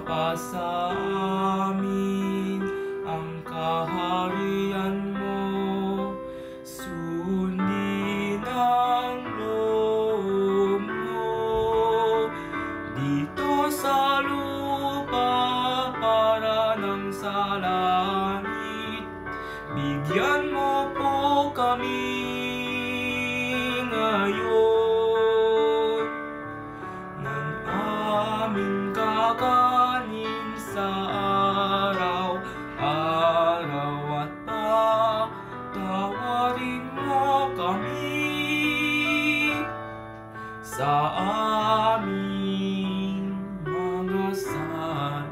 Ipapasa amin ang kaharian mo, sundin ang loob mo dito sa lupa para nang sa langit. Bigyan mo po kami ngayon ng aming kakanin sa araw-araw, at patawarin mo kami sa aming mga sala,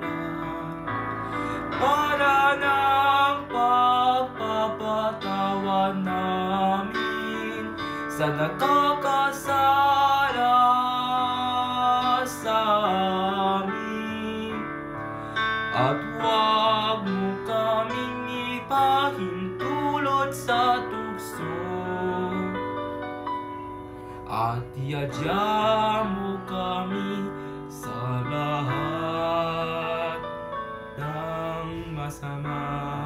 para ng pagpapatawad namin sa nagkakasala sa amin. At huwag mo kaming ipahintulot sa tukso, at iadya mo kami sa lahat ng masama.